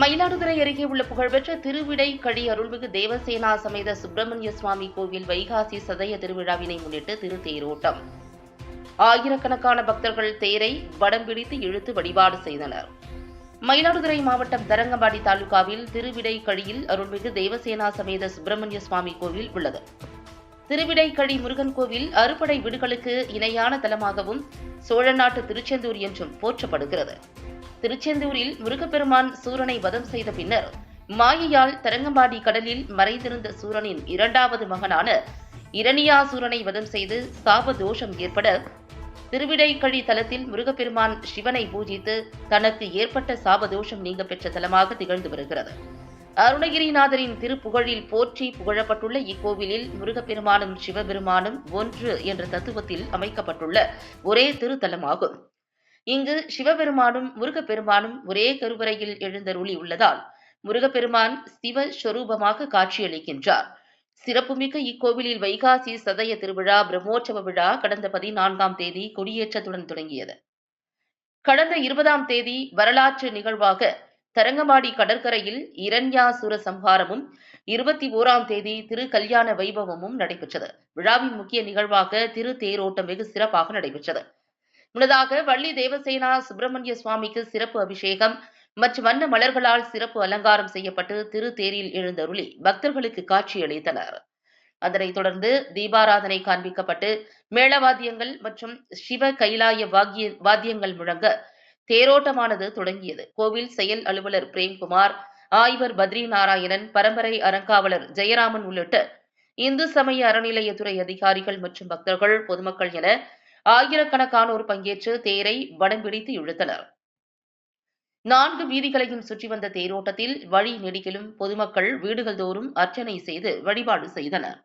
மயிலாடுதுறை அருகே உள்ள புகழ்பெற்ற திருவிடைக்கழி அருள்மிகு தேவசேனா சமேத சுப்பிரமணிய சுவாமி கோவில் வைகாசி சதய திருவிழாவினை முன்னிட்டு திருத்தேரோட்டம். ஆயிரக்கணக்கான பக்தர்கள் தேரை வடம் பிடித்து இழுத்து வழிபாடு செய்தனர். மயிலாடுதுறை மாவட்டம் தரங்கம்பாடி தாலுகாவில் திருவிடைக்கழியில் அருள்மிகு தேவசேனா சமேத சுப்பிரமணிய சுவாமி கோவில் உள்ளது. திருவிடைக்கழி முருகன் கோவில் அறுபடை வீடுகளுக்கு இணையான தலமாகவும் சோழநாட்டு திருச்செந்தூர் என்றும் போற்றப்படுகிறது. திருச்செந்தூரில் முருகப்பெருமான் சூரனை வதம் செய்த பின்னர் மாயையால் தரங்கம்பாடி கடலில் மறைந்திருந்த சூரனின் இரண்டாவது மகனான இரணியாசூரனை வதம் செய்து சாப தோஷம் ஏற்பட திருவிடைக்கழி தலத்தில் முருகப்பெருமான் சிவனை பூஜித்து தனக்கு ஏற்பட்ட சாபதோஷம் நீங்க பெற்ற தலமாக திகழ்ந்து வருகிறது. அருணகிரிநாதரின் திருப்புகழில் போற்றி புகழப்பட்டுள்ள இக்கோவிலில் முருகப்பெருமானும் சிவபெருமானும் ஒன்று என்ற தத்துவத்தில் அமைக்கப்பட்டுள்ள ஒரே திருத்தலமாகும். இங்கு சிவபெருமானும் முருகப்பெருமானும் ஒரே கருவறையில் எழுந்தருளி உள்ளதால் முருகப்பெருமான் சிவஸ்வரூபமாக காட்சியளிக்கின்றார். சிறப்புமிக்க இக்கோவிலில் வைகாசி சதய திருவிழா பிரம்மோற்சவ விழா கடந்த 14ஆம் தேதி கொடியேற்றத்துடன் தொடங்கியது. கடந்த 20ஆம் தேதி வரலாற்று நிகழ்வாக தரங்கம்பாடி கடற்கரையில் இரண்யாசுர சம்ஹாரமும் 21ஆம் தேதி திரு கல்யாண வைபவமும் நடைபெற்றது. விழாவின் முக்கிய நிகழ்வாக திரு தேரோட்டம் வெகு சிறப்பாக நடைபெற்றது. முன்னதாக வள்ளி தேவசேனா சுப்பிரமணிய சுவாமிக்கு சிறப்பு அபிஷேகம் மற்றும் வண்ண மலர்களால் சிறப்பு அலங்காரம் செய்யப்பட்டு திரு தேரில் எழுந்தருளி பக்தர்களுக்கு காட்சியளித்தனர். அதனைத் தொடர்ந்து தீபாராதனை காண்பிக்கப்பட்டு மேளவாத்தியங்கள் மற்றும் சிவ கைலாய வாத்தியங்கள் முழங்க தேரோட்டமானது தொடங்கியது. கோவில் செயல் அலுவலர் பிரேம்குமார், ஆய்வர் பத்ரி நாராயணன், பரம்பரை அறங்காவலர் ஜெயராமன் உள்ளிட்ட இந்து சமய அறநிலையத்துறை அதிகாரிகள் மற்றும் பக்தர்கள், பொதுமக்கள் என ஆயிரக்கணக்கானோர் பங்கேற்று தேரை வடம் பிடித்து இழுத்தனர். 4 வீதிகளையும் சுற்றி வந்த தேரோட்டத்தில் வழி நெடுகிலும் பொதுமக்கள் வீடுகள் தோறும் அர்ச்சனை செய்து வழிபாடு செய்தனர்.